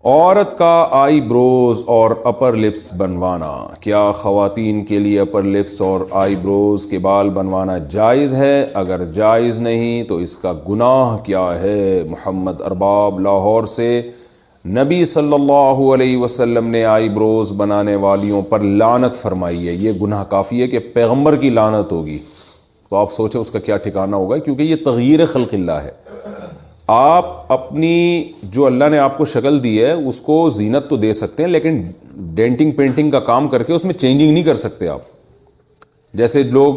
عورت کا آئی بروز اور اپر لپس بنوانا، کیا خواتین کے لیے اپر لپس اور آئی بروز کے بال بنوانا جائز ہے؟ اگر جائز نہیں تو اس کا گناہ کیا ہے؟ محمد ارباب لاہور سے، نبی صلی اللہ علیہ وسلم نے آئی بروز بنانے والیوں پر لعنت فرمائی ہے۔ یہ گناہ کافی ہے کہ پیغمبر کی لعنت ہوگی، تو آپ سوچیں اس کا کیا ٹھکانہ ہوگا، کیونکہ یہ تغییر خلق اللہ ہے۔ آپ اپنی جو اللہ نے آپ کو شکل دی ہے اس کو زینت تو دے سکتے ہیں، لیکن ڈینٹنگ پینٹنگ کا کام کر کے اس میں چینجنگ نہیں کر سکتے آپ۔ جیسے لوگ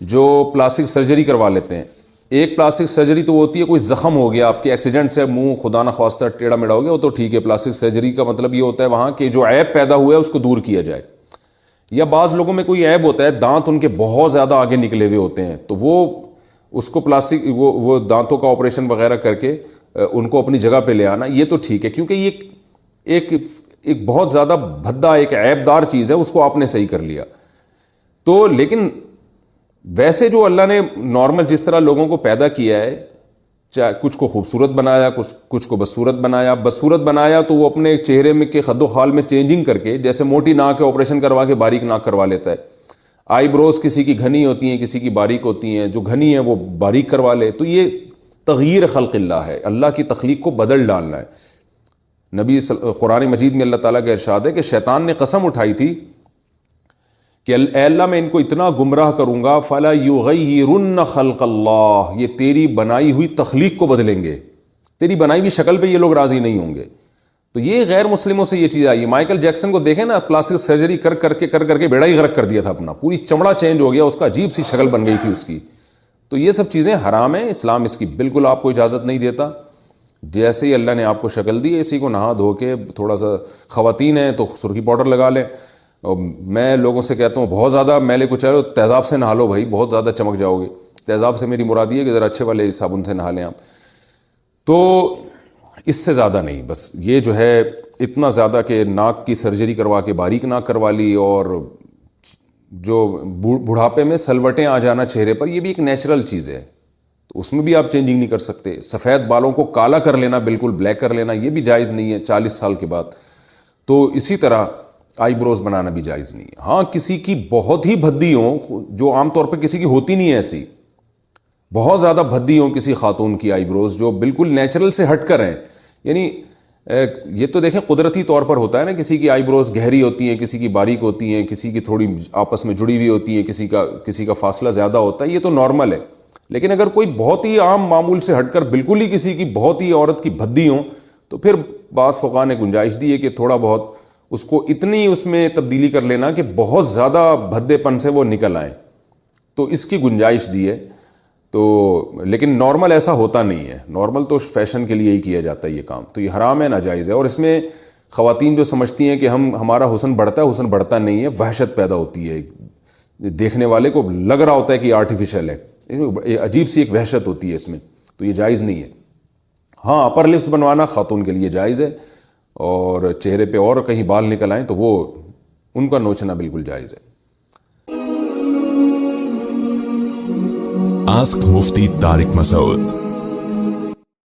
جو پلاسٹک سرجری کروا لیتے ہیں، ایک پلاسٹک سرجری تو ہوتی ہے کوئی زخم ہو گیا آپ کے ایکسیڈنٹ سے، منہ خدا نخواستہ ٹیڑھا میڑھا ہو گیا، وہ تو ٹھیک ہے، پلاسٹک سرجری کا مطلب یہ ہوتا ہے وہاں کہ جو عیب پیدا ہوا ہے اس کو دور کیا جائے۔ یا بعض لوگوں میں کوئی عیب ہوتا ہے، دانت ان کے بہت زیادہ آگے نکلے ہوئے ہوتے ہیں، تو وہ اس کو پلاسٹک وہ دانتوں کا آپریشن وغیرہ کر کے ان کو اپنی جگہ پہ لے آنا، یہ تو ٹھیک ہے، کیونکہ یہ ایک بہت زیادہ بھدا ایک عیب دار چیز ہے، اس کو آپ نے صحیح کر لیا تو۔ لیکن ویسے جو اللہ نے نارمل جس طرح لوگوں کو پیدا کیا ہے، چاہے کچھ کو خوبصورت بنایا، کچھ کو بدصورت بنایا، بدصورت بنایا تو وہ اپنے چہرے میں کے خد و خال میں چینجنگ کر کے، جیسے موٹی ناک ہے آپریشن کروا کے باریک ناک کروا لیتا ہے، آئی بروز کسی کی گھنی ہوتی ہیں کسی کی باریک ہوتی ہیں، جو گھنی ہے وہ باریک کروا لے، تو یہ تغییر خلق اللہ ہے، اللہ کی تخلیق کو بدل ڈالنا ہے۔ قرآن مجید میں اللہ تعالیٰ کا ارشاد ہے کہ شیطان نے قسم اٹھائی تھی کہ اے اللہ میں ان کو اتنا گمراہ کروں گا، فَلَا يُغَيِّرُنَّ خَلْقَ اللَّهِ، یہ تیری بنائی ہوئی تخلیق کو بدلیں گے، تیری بنائی ہوئی شکل پہ یہ لوگ راضی نہیں ہوں گے۔ تو یہ غیر مسلموں سے یہ چیز آئی ہے۔ مائیکل جیکسن کو دیکھیں نا، پلاسٹک سرجری کر کے بیڑا ہی غرق کر دیا تھا اپنا، پوری چمڑا چینج ہو گیا اس کا، عجیب سی شکل بن گئی تھی اس کی۔ تو یہ سب چیزیں حرام ہیں، اسلام اس کی بالکل آپ کو اجازت نہیں دیتا۔ جیسے ہی اللہ نے آپ کو شکل دی، اسی کو نہا دھو کے تھوڑا سا، خواتین ہیں تو سرخی پاؤڈر لگا لیں، اور میں لوگوں سے کہتا ہوں بہت زیادہ میلے کچھ تیزاب سے نہا لو بھائی، بہت زیادہ چمک جاؤ گے۔ تیزاب سے میری مراد یہ ہے کہ ذرا اچھے والے صابن سے نہا لیں آپ، تو اس سے زیادہ نہیں۔ بس یہ جو ہے اتنا زیادہ کہ ناک کی سرجری کروا کے باریک ناک کروا لی، اور جو بڑھاپے میں سلوٹیں آ جانا چہرے پر، یہ بھی ایک نیچرل چیز ہے، تو اس میں بھی آپ چینجنگ نہیں کر سکتے۔ سفید بالوں کو کالا کر لینا، بالکل بلیک کر لینا، یہ بھی جائز نہیں ہے 40 سال کے بعد۔ تو اسی طرح آئی بروز بنانا بھی جائز نہیں ہے۔ ہاں کسی کی بہت ہی بھدی ہوں، جو عام طور پہ کسی کی ہوتی نہیں ہے، ایسی بہت زیادہ بھدی ہوں کسی خاتون کی آئی بروز، جو بالکل نیچرل سے ہٹ کر ہیں، یعنی یہ تو دیکھیں قدرتی طور پر ہوتا ہے نا، کسی کی آئی بروز گہری ہوتی ہیں، کسی کی باریک ہوتی ہیں، کسی کی تھوڑی آپس میں جڑی ہوئی ہوتی ہیں، کسی کا فاصلہ زیادہ ہوتا ہے، یہ تو نارمل ہے۔ لیکن اگر کوئی بہت ہی عام معمول سے ہٹ کر بالکل ہی کسی کی بہت ہی عورت کی بھدی ہوں، تو پھر بعض فقہاء نے گنجائش دی ہے کہ تھوڑا بہت اس کو اتنی اس میں تبدیلی کر لینا کہ بہت زیادہ بھدے پن سے وہ نکل آئیں، تو اس کی گنجائش دی ہے۔ تو لیکن نارمل ایسا ہوتا نہیں ہے، نارمل تو فیشن کے لیے ہی کیا جاتا ہے یہ کام، تو یہ حرام ہے، ناجائز ہے۔ اور اس میں خواتین جو سمجھتی ہیں کہ ہمارا حسن بڑھتا ہے، حسن بڑھتا نہیں ہے، وحشت پیدا ہوتی ہے، دیکھنے والے کو لگ رہا ہوتا ہے کہ یہ آرٹیفیشل ہے، عجیب سی ایک وحشت ہوتی ہے اس میں، تو یہ جائز نہیں ہے۔ ہاں اپر لپس بنوانا خاتون کے لیے جائز ہے، اور چہرے پہ اور کہیں بال نکل آئیں تو وہ ان کا نوچنا بالکل جائز ہے۔ Ask Mufti Tariq Masoud.